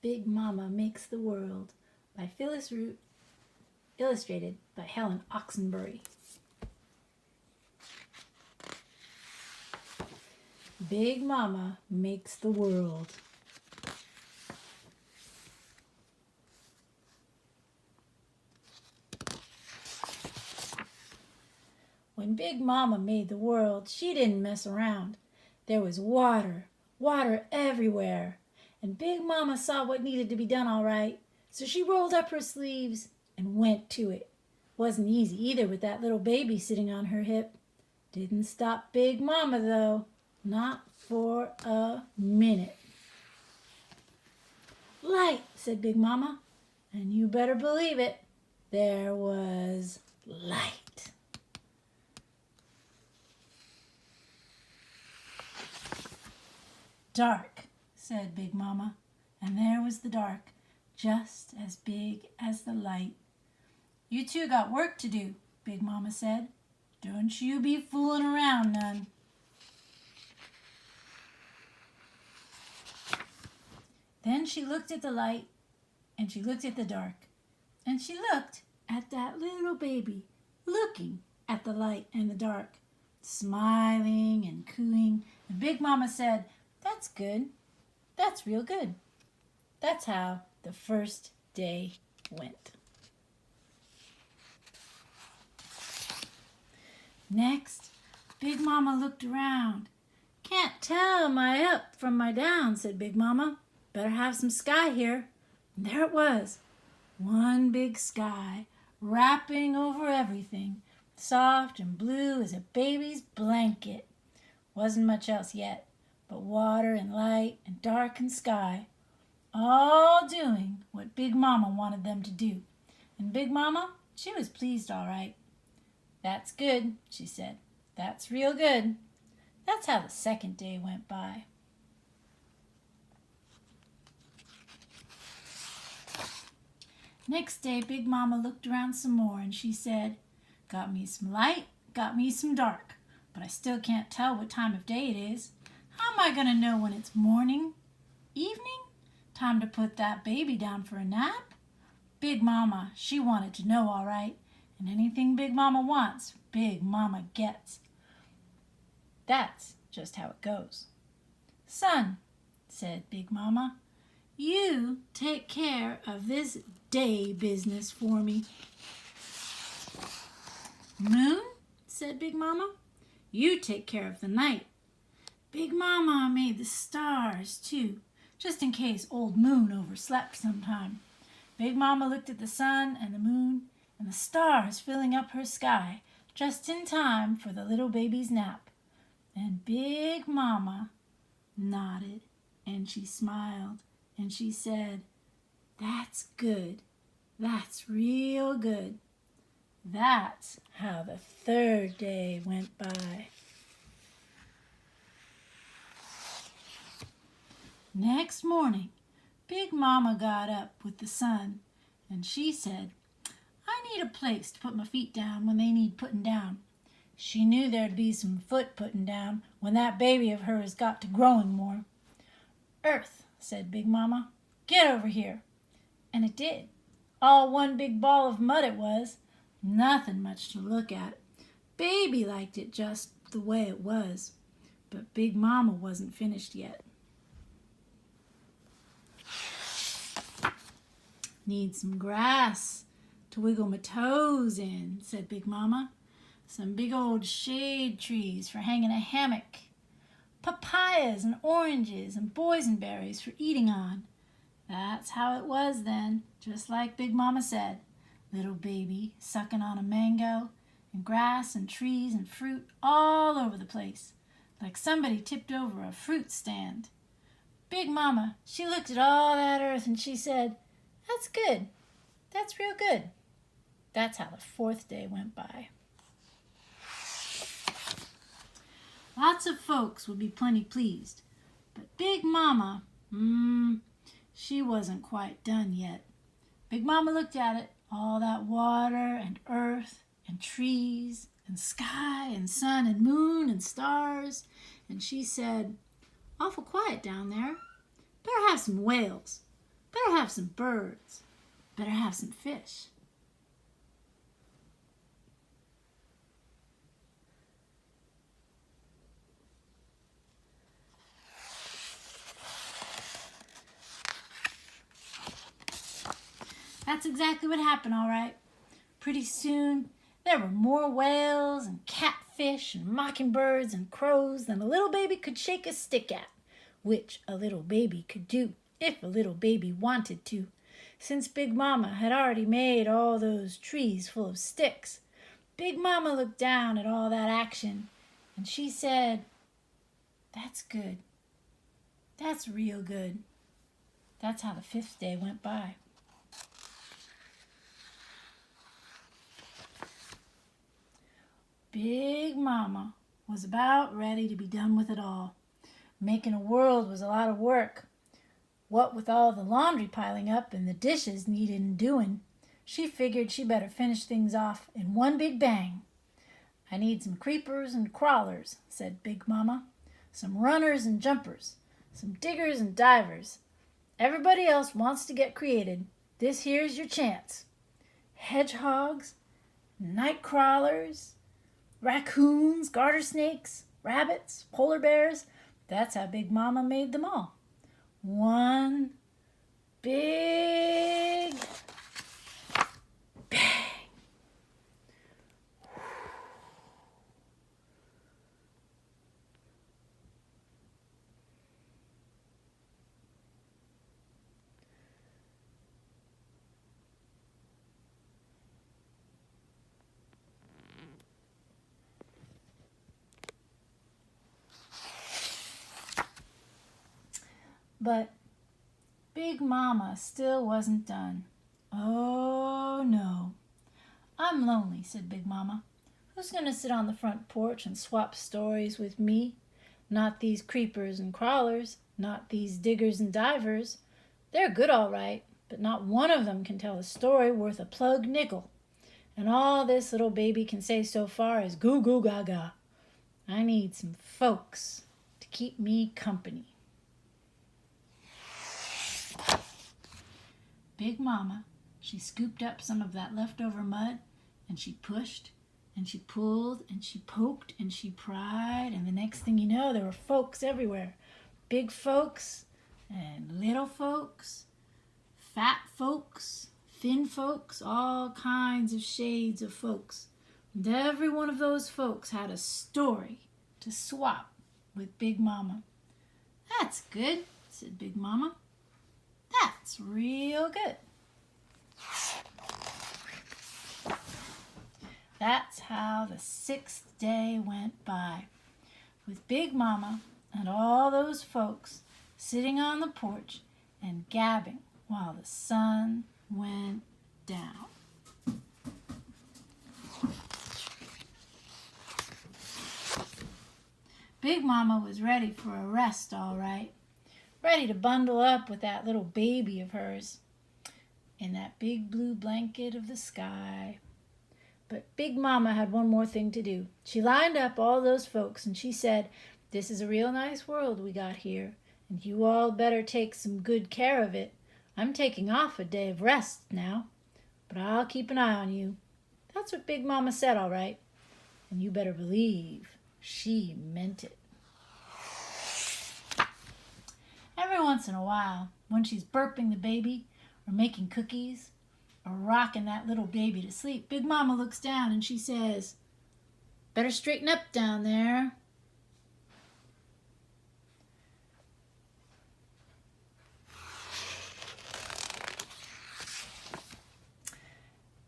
Big Mama Makes the World by Phyllis Root, illustrated by Helen Oxenbury. Big Mama Makes the World. When Big Mama made the world, she didn't mess around. There was water everywhere. And Big Mama saw what needed to be done all right, so she rolled up her sleeves and went to it. Wasn't easy either with that little baby sitting on her hip. Didn't stop Big Mama though, not for a minute. Light, said Big Mama, and you better believe it, there was light. Dark, said Big Mama, and there was the dark, just as big as the light. You two got work to do, Big Mama said. Don't you be fooling around none. Then she looked at the light, and she looked at the dark, and she looked at that little baby, looking at the light and the dark, smiling and cooing, and Big Mama said, "That's good. That's real good." That's how the first day went. Next, Big Mama looked around. "Can't tell my up from my down," said Big Mama. "Better have some sky here." And there it was, one big sky, wrapping over everything, soft and blue as a baby's blanket. Wasn't much else yet, but water and light and dark and sky, all doing what Big Mama wanted them to do. And Big Mama, she was pleased all right. "That's good," she said. "That's real good." That's how the second day went by. Next day, Big Mama looked around some more, and she said, "Got me some light, got me some dark, but I still can't tell what time of day it is. How am I going to know when it's morning, evening, time to put that baby down for a nap?" Big Mama, she wanted to know all right, and anything Big Mama wants, Big Mama gets. That's just how it goes. "Son," said Big Mama, "you take care of this day business for me." "Moon," said Big Mama, "you take care of the night." Big Mama made the stars too, just in case old Moon overslept sometime. Big Mama looked at the sun and the moon and the stars filling up her sky just in time for the little baby's nap. And Big Mama nodded and she smiled and she said, "That's good. That's real good." That's how the third day went by. Next morning, Big Mama got up with the sun, and she said, "I need a place to put my feet down when they need putting down." She knew there'd be some foot putting down when that baby of hers got to growing more. "Earth," said Big Mama, "get over here." And it did. All one big ball of mud it was. Nothing much to look at. Baby liked it just the way it was. But Big Mama wasn't finished yet. "Need some grass to wiggle my toes in," said Big Mama. "Some big old shade trees for hanging a hammock. Papayas and oranges and boysenberries for eating on." That's how it was then, just like Big Mama said. Little baby sucking on a mango, and grass and trees and fruit all over the place, like somebody tipped over a fruit stand. Big Mama, she looked at all that earth and she said, "That's good. That's real good." That's how the fourth day went by. Lots of folks would be plenty pleased, but Big Mama, she wasn't quite done yet. Big Mama looked at it, all that water and earth and trees and sky and sun and moon and stars, and she said, "Awful quiet down there. Better have some whales." Better have some birds. Better have some fish. That's exactly what happened, all right. Pretty soon, there were more whales and catfish and mockingbirds and crows than a little baby could shake a stick at, which a little baby could do if a little baby wanted to, since Big Mama had already made all those trees full of sticks. Big Mama looked down at all that action, and she said, "That's good. That's real good." That's how the 5th day went by. Big Mama was about ready to be done with it all. Making a world was a lot of work. What with all the laundry piling up and the dishes needing doing, she figured she better finish things off in one big bang. "I need some creepers and crawlers," said Big Mama. "Some runners and jumpers. Some diggers and divers. Everybody else wants to get created. This here's your chance. Hedgehogs, night crawlers, raccoons, garter snakes, rabbits, polar bears." That's how Big Mama made them all. One big bang. But Big Mama still wasn't done. "Oh, no. I'm lonely," said Big Mama. "Who's going to sit on the front porch and swap stories with me? Not these creepers and crawlers, not these diggers and divers. They're good all right, but not one of them can tell a story worth a plug nickel. And all this little baby can say so far is goo goo gaga. I need some folks to keep me company." Big Mama, she scooped up some of that leftover mud, and she pushed, and she pulled, and she poked, and she pried, and the next thing you know, there were folks everywhere. Big folks and little folks, fat folks, thin folks, all kinds of shades of folks. And every one of those folks had a story to swap with Big Mama. "That's good," said Big Mama. "That's real good." That's how the 6th day went by, with Big Mama and all those folks sitting on the porch and gabbing while the sun went down. Big Mama was ready for a rest, all right. Ready to bundle up with that little baby of hers in that big blue blanket of the sky. But Big Mama had one more thing to do. She lined up all those folks and she said, "This is a real nice world we got here, and you all better take some good care of it. I'm taking off a day of rest now, but I'll keep an eye on you." That's what Big Mama said, all right. And you better believe she meant it. Every once in a while, when she's burping the baby or making cookies or rocking that little baby to sleep, Big Mama looks down and she says, "Better straighten up down there."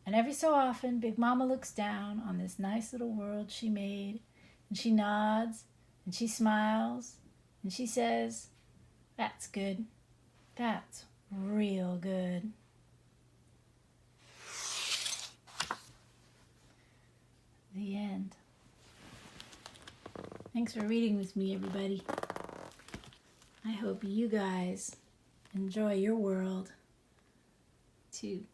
And every so often, Big Mama looks down on this nice little world she made, and she nods and she smiles and she says, "That's good. That's real good." The end. Thanks for reading with me, everybody. I hope you guys enjoy your world too.